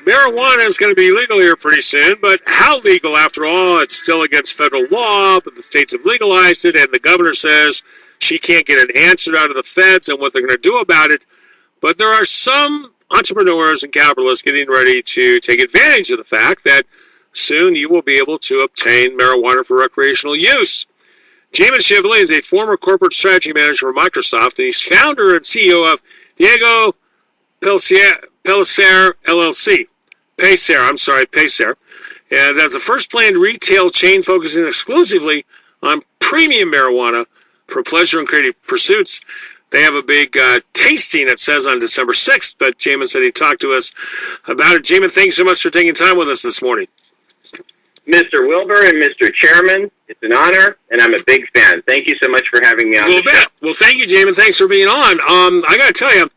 marijuana is going to be legal here pretty soon, but how legal after all? It's still against federal law, but the states have legalized it, and the governor says she can't get an answer out of the feds on what they're going to do about it. But there are some entrepreneurs and capitalists getting ready to take advantage of the fact that soon you will be able to obtain marijuana for recreational use. Jamen Shively is a former corporate strategy manager for Microsoft, and he's founder and CEO of Diego Pellicer LLC. Pellicer. And that's the first planned retail chain focusing exclusively on premium marijuana for pleasure and creative pursuits. They have a big tasting, it says, on December 6th, but Jamen said he'd talk to us about it. Jamen, thanks so much for taking time with us this morning. Mr. Wilbur and Mr. Chairman, it's an honor, and I'm a big fan. Thank you so much for having me on the show. Well, thank you, Jamen. Thanks for being on. I got to tell you,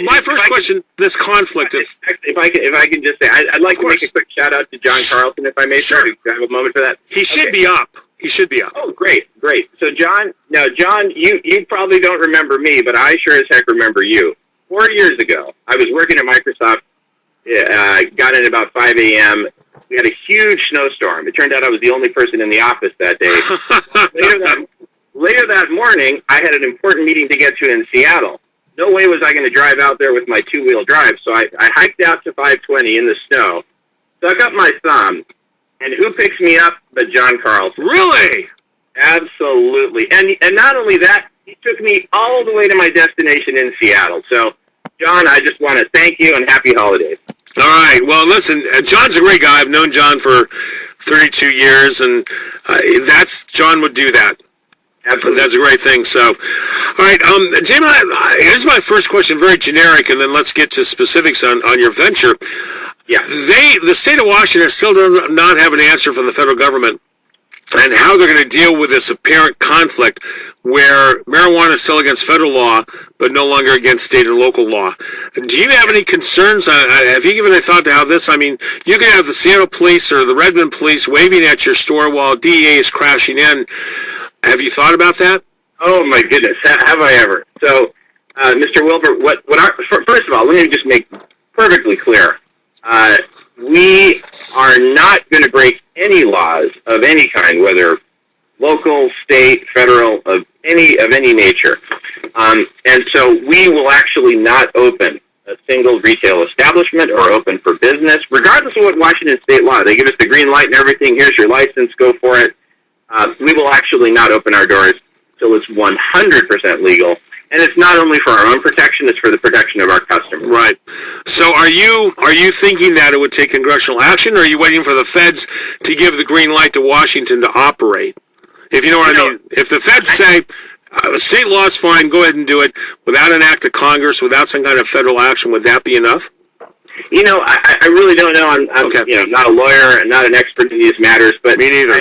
my first question, this conflict. If I can just say, I'd like to make a quick shout-out to John Carlson, if I may. Sure. Do I have a moment for that? He should be up. Oh, great. So, John, you probably don't remember me, but I sure as heck remember you. 4 years ago, I was working at Microsoft. Got in about 5 a.m. We had a huge snowstorm. It turned out I was the only person in the office that day. Later that morning, I had an important meeting to get to in Seattle. No way was I going to drive out there with my two-wheel drive, so I hiked out to 520 in the snow, stuck up my thumb, and who picks me up but John Carlson? Really? Absolutely. And not only that, he took me all the way to my destination in Seattle. So, John, I just want to thank you and happy holidays. All right. Well, listen, John's a great guy. I've known John for 32 years, and John would do that. Absolutely. That's a great thing. So, all right, Jamen, here's my first question, very generic, and then let's get to specifics on your venture. Yeah. The state of Washington still does not have an answer from the federal government and how they're going to deal with this apparent conflict where marijuana is still against federal law, but no longer against state and local law. Do you have any concerns? Have you given a thought to how this, you could have the Seattle police or the Redmond police waving at your store while DEA is crashing in. Have you thought about that? Oh, my goodness. Have I ever? So, Mr. Wilbur, first of all, let me just make perfectly clear. We are not going to break any laws of any kind, whether local, state, federal, of any nature. And so we will actually not open a single retail establishment or open for business, regardless of what Washington state law. They give us the green light and everything. Here's your license. Go for it. We will actually not open our doors until it's 100% legal. And it's not only for our own protection, it's for the protection of our customers. Right. So are you thinking that it would take congressional action, or are you waiting for the feds to give the green light to Washington to operate? If you know what I mean. If the feds say, state law is fine, go ahead and do it, without an act of Congress, without some kind of federal action, would that be enough? I really don't know. I'm okay. Not a lawyer and not an expert in these matters, but me neither.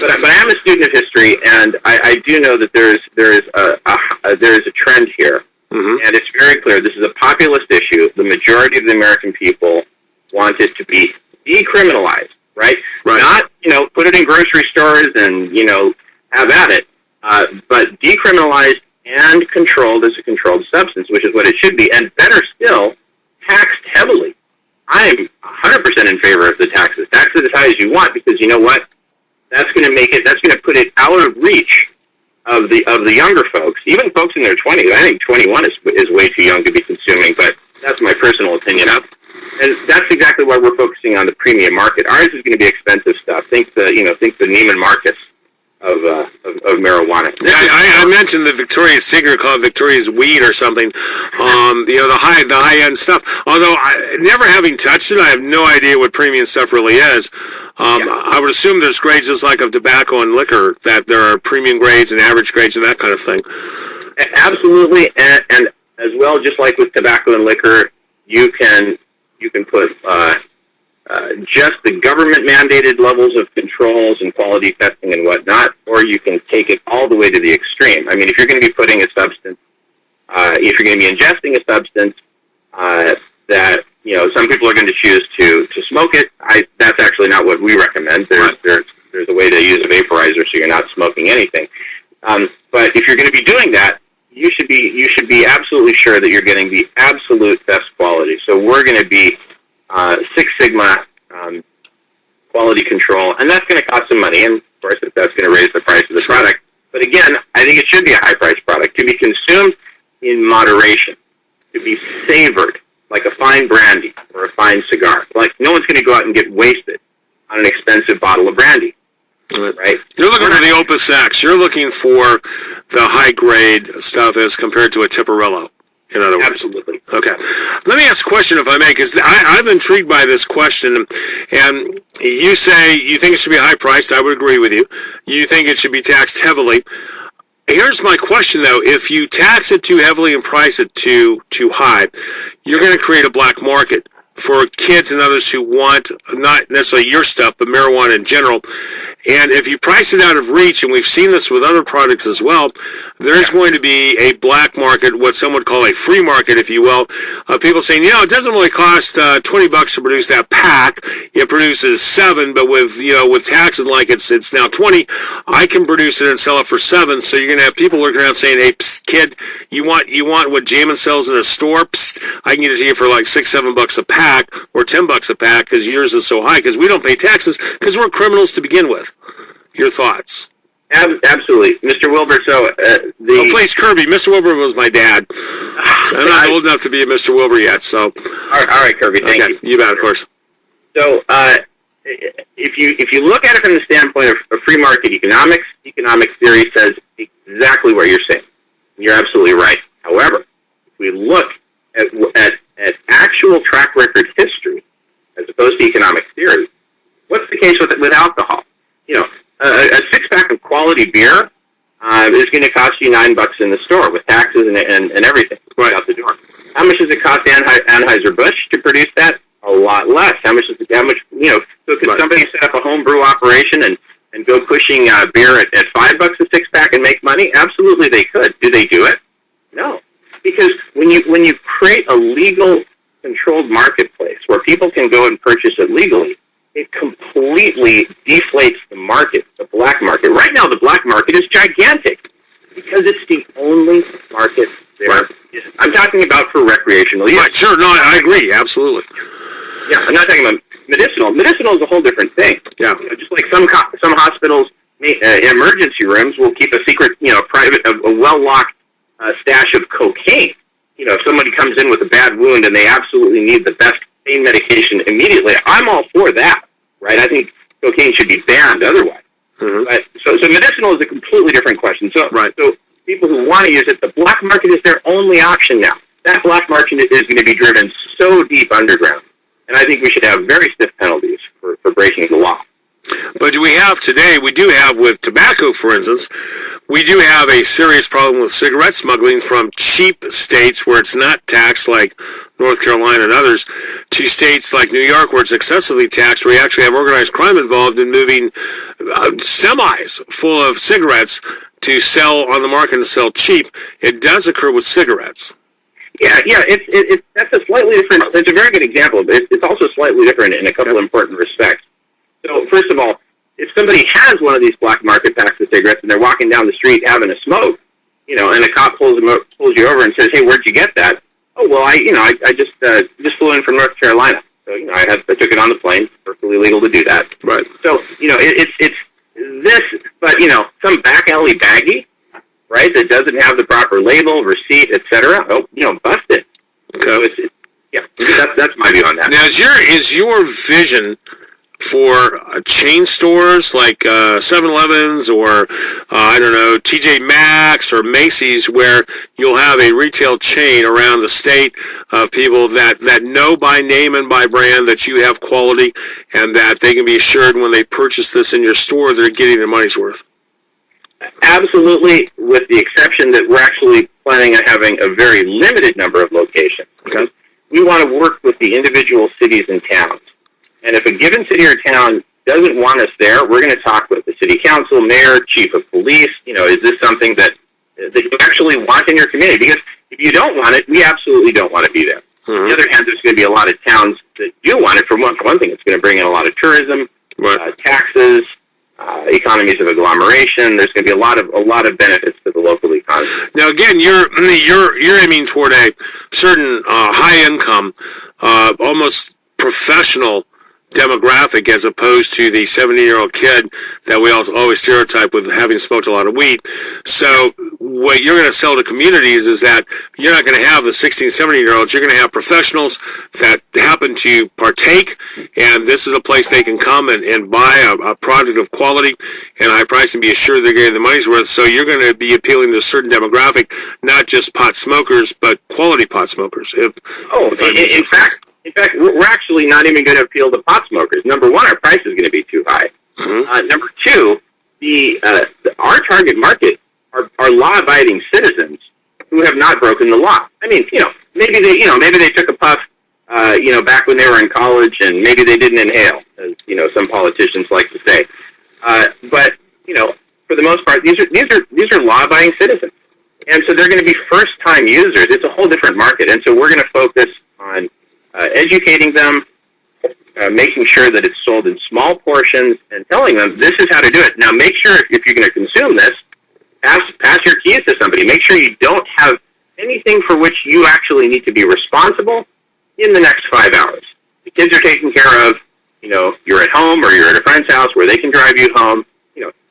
But I am a student of history, and I do know that there is a trend here, and it's very clear. This is a populist issue. The majority of the American people want it to be decriminalized, right? Not put it in grocery stores and have at it, but decriminalized and controlled as a controlled substance, which is what it should be, and better still, taxed heavily. I'm 100% in favor of the taxes. Tax it as high as you want, because you know what? That's going to put it out of reach of the younger folks, even folks in their 20s. I think 21 is way too young to be consuming, but that's my personal opinion. And that's exactly why we're focusing on the premium market. Ours is going to be expensive stuff. Think the Neiman Marcus of marijuana. Yeah, I mentioned the Victoria's Secret called Victoria's Weed or something. The high end stuff. Although never having touched it, I have no idea what premium stuff really is. I would assume there's grades just like of tobacco and liquor, that there are premium grades and average grades and that kind of thing. Absolutely, and as well, just like with tobacco and liquor, you can put just the government-mandated levels of controls and quality testing and whatnot, or you can take it all the way to the extreme. I mean, if you're going to be putting a substance, if you're going to be ingesting a substance that, some people are going to choose to smoke it, that's actually not what we recommend. There's a way to use a vaporizer so you're not smoking anything. But if you're going to be doing that, you should be absolutely sure that you're getting the absolute best quality. So we're going to be Six Sigma quality control, and that's going to cost some money. And of course, if that's going to raise the price of the product. But again, I think it should be a high-priced product to be consumed in moderation, to be savored like a fine brandy or a fine cigar. Like no one's going to go out and get wasted on an expensive bottle of brandy. Right. You're looking for the Opus X. You're looking for the high-grade stuff as compared to a Tipperillo, in other words. Absolutely. Okay. Let me ask a question, if I may, because I'm intrigued by this question. And you say you think it should be high-priced. I would agree with you. You think it should be taxed heavily. Here's my question, though. If you tax it too heavily and price it too high, you're going to create a black market for kids and others who want not necessarily your stuff, but marijuana in general. And if you price it out of reach, and we've seen this with other products as well, there's going to be a black market, what some would call a free market, if you will, of people saying, it doesn't really cost $20 to produce that pack. It produces 7, but with taxes like it's now 20, I can produce it and sell it for 7. So you're going to have people looking around saying, hey, psst, kid, you want what Jamen sells in a store? Psst, I can get it to you for like $6-7 a pack or $10 a pack because yours is so high because we don't pay taxes because we're criminals to begin with. Your thoughts? Absolutely, Mr. Wilbur. So please, Kirby. Mr. Wilbur was my dad. So I'm not old enough to be a Mr. Wilbur yet. So, all right, Kirby. Thank you. You bet, of course. So, if you look at it from the standpoint of free market economics, economic theory says exactly what you're saying. You're absolutely right. However, if we look at actual track record history as opposed to economic theory, what's the case with alcohol? A 6-pack of quality beer is going to cost you $9 in the store with taxes and everything right out the door. How much does it cost Anheuser-Busch to produce that? A lot less. How much? So could somebody set up a home brew operation and go pushing beer at $5 a 6-pack and make money? Absolutely, they could. Do they do it? No, because when you create a legal, controlled marketplace where people can go and purchase it legally, it completely deflates the market, the black market. Right now, the black market is gigantic because it's the only market there. Right. I'm talking about for recreational use. Right, sure. No, I agree. Absolutely. Yeah, I'm not talking about medicinal. Medicinal is a whole different thing. Yeah. Just like some hospitals, emergency rooms will keep a secret, private, a well-locked stash of cocaine. If somebody comes in with a bad wound and they absolutely need the best pain medication immediately, I'm all for that, right? I think cocaine should be banned otherwise. Mm-hmm. But so medicinal is a completely different question. So people who want to use it, the black market is their only option now. That black market is going to be driven so deep underground, and I think we should have very stiff penalties for breaking the law. But we do have with tobacco, for instance, we do have a serious problem with cigarette smuggling from cheap states where it's not taxed, like North Carolina and others, to states like New York where it's excessively taxed, where you actually have organized crime involved in moving semis full of cigarettes to sell on the market and sell cheap. It does occur with cigarettes. Yeah, that's a slightly different, it's a very good example, but it's also slightly different in a couple of important respects. So, first of all, if somebody has one of these black market packs of cigarettes and they're walking down the street having a smoke, and a cop pulls you over and says, "Hey, where'd you get that?" "Oh, well, I just flew in from North Carolina, so I took it on the plane. Perfectly legal to do that." Right. So it's this, but some back alley baggie, right, that doesn't have the proper label, receipt, etc. Oh, busted. Okay. So that's my view on that. Now, is your vision for chain stores like 7-Elevens or, TJ Maxx or Macy's, where you'll have a retail chain around the state of people that know by name and by brand that you have quality and that they can be assured when they purchase this in your store they're getting their money's worth? Absolutely, with the exception that we're actually planning on having a very limited number of locations. Okay. We want to work with the individual cities and towns. And if a given city or town doesn't want us there, we're going to talk with the city council, mayor, chief of police. Is this something that you actually want in your community? Because if you don't want it, we absolutely don't want to be there. Mm-hmm. On the other hand, there's going to be a lot of towns that do want it. For one thing, it's going to bring in a lot of tourism, taxes, economies of agglomeration. There's going to be a lot of benefits to the local economy. Now, again, you're aiming toward a certain high income, almost professional demographic, as opposed to the 70-year-old kid that we always stereotype with having smoked a lot of weed. So what you're going to sell to communities is that you're not going to have the 16, 17-year-olds. You're going to have professionals that happen to partake, and this is a place they can come and buy a product of quality and high price and be assured they're getting the money's worth. So you're going to be appealing to a certain demographic, not just pot smokers, but quality pot smokers. In fact, we're actually not even going to appeal to pot smokers. Number one, our price is going to be too high. Mm-hmm. Number two, our target market are law-abiding citizens who have not broken the law. I mean, maybe they took a puff, back when they were in college, and maybe they didn't inhale, as some politicians like to say. But for the most part, these are law-abiding citizens, and so they're going to be first-time users. It's a whole different market, and so we're going to focus on educating them, making sure that it's sold in small portions, and telling them this is how to do it. Now, make sure if you're going to consume this, pass your keys to somebody. Make sure you don't have anything for which you actually need to be responsible in the next 5 hours. The kids are taken care of. You're at home or you're at a friend's house where they can drive you home.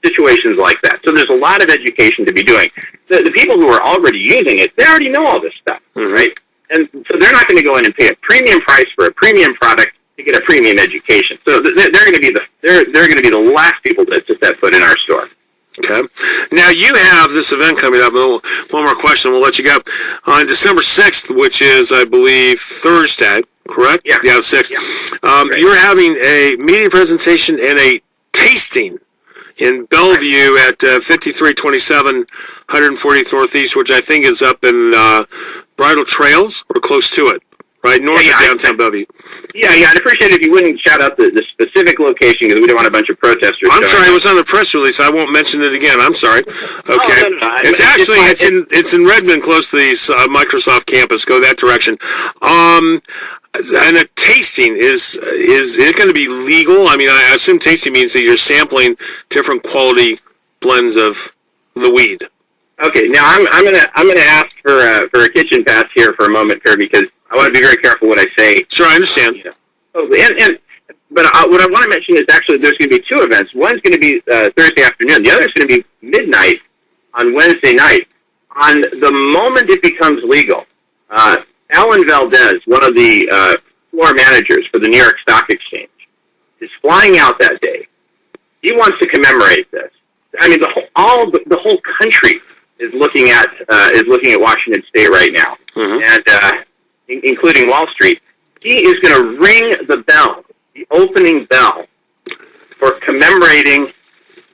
Situations like that. So there's a lot of education to be doing. The people who are already using it, they already know all this stuff, mm-hmm. right? And so they're not going to go in and pay a premium price for a premium product to get a premium education. So they're going to be the last people to set foot in our store. Okay. Now you have this event coming up. One more question, we'll let you go. On December 6th, which is, I believe, Thursday, correct? Yeah. Yeah, the 6th. Yeah. You're having a media presentation and a tasting in Bellevue at 5327 140th Northeast, which I think is up in Bridle Trails or close to it, right north of downtown Bellevue. Yeah, I'd appreciate it if you wouldn't shout out the specific location because we don't want a bunch of protesters. I'm sorry, it was on the press release. I won't mention it again. I'm sorry. Okay, no. It's in Redmond, close to the Microsoft campus. Go that direction. And a tasting is it going to be legal? I mean, I assume tasting means that you're sampling different quality blends of the weed. Okay, now I'm gonna ask for a kitchen pass here for a moment, Kirby, because I want to be very careful what I say. Sure, I understand. But what I want to mention is actually there's going to be two events. One's going to be Thursday afternoon. The other's going to be midnight on Wednesday night. On the moment it becomes legal, Alan Valdez, one of the floor managers for the New York Stock Exchange, is flying out that day. He wants to commemorate this. I mean, the whole country is looking at Washington State right now, mm-hmm. and including Wall Street. He is going to ring the bell, the opening bell, for commemorating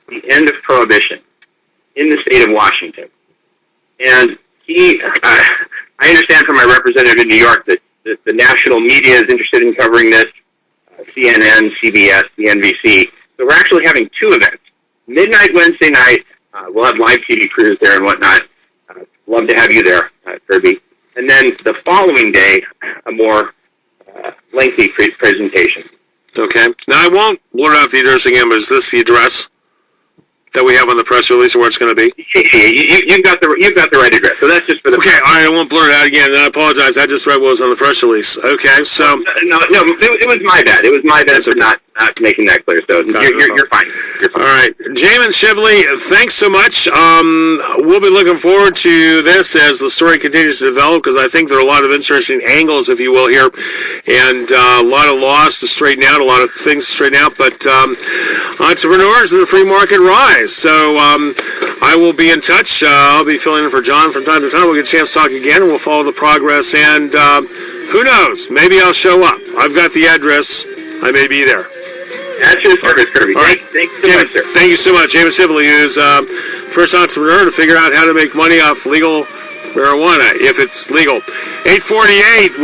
the end of Prohibition in the state of Washington. And I understand from my representative in New York that the national media is interested in covering this, CNN, CBS, the NBC. So we're actually having two events. Midnight Wednesday night, we'll have live TV crews there and whatnot. Love to have you there, Kirby. And then the following day, a more lengthy presentation. Okay. Now, I won't blurt out the address again, but is this the address that we have on the press release or where it's going to be? You've got the right address. So that's just for the okay, all right, I won't blurt it out again. I apologize. I just read what was on the press release. Okay, so... No, it was my bad. It was my bad for not making that clear. So you're fine. You're fine. All right. Jamen, Shively, thanks so much. We'll be looking forward to this as the story continues to develop because I think there are a lot of interesting angles, if you will, here, and a lot of laws to straighten out, a lot of things to straighten out, but entrepreneurs in the free market rise. So I will be in touch. I'll be filling in for John from time to time. We'll get a chance to talk again, and we'll follow the progress, and who knows? Maybe I'll show up. I've got the address. I may be there. That's your service, Kirby. Thank you so much, sir. Thank you so much. Jamen Shively, who's first entrepreneur to figure out how to make money off legal marijuana, if it's legal. 8:48.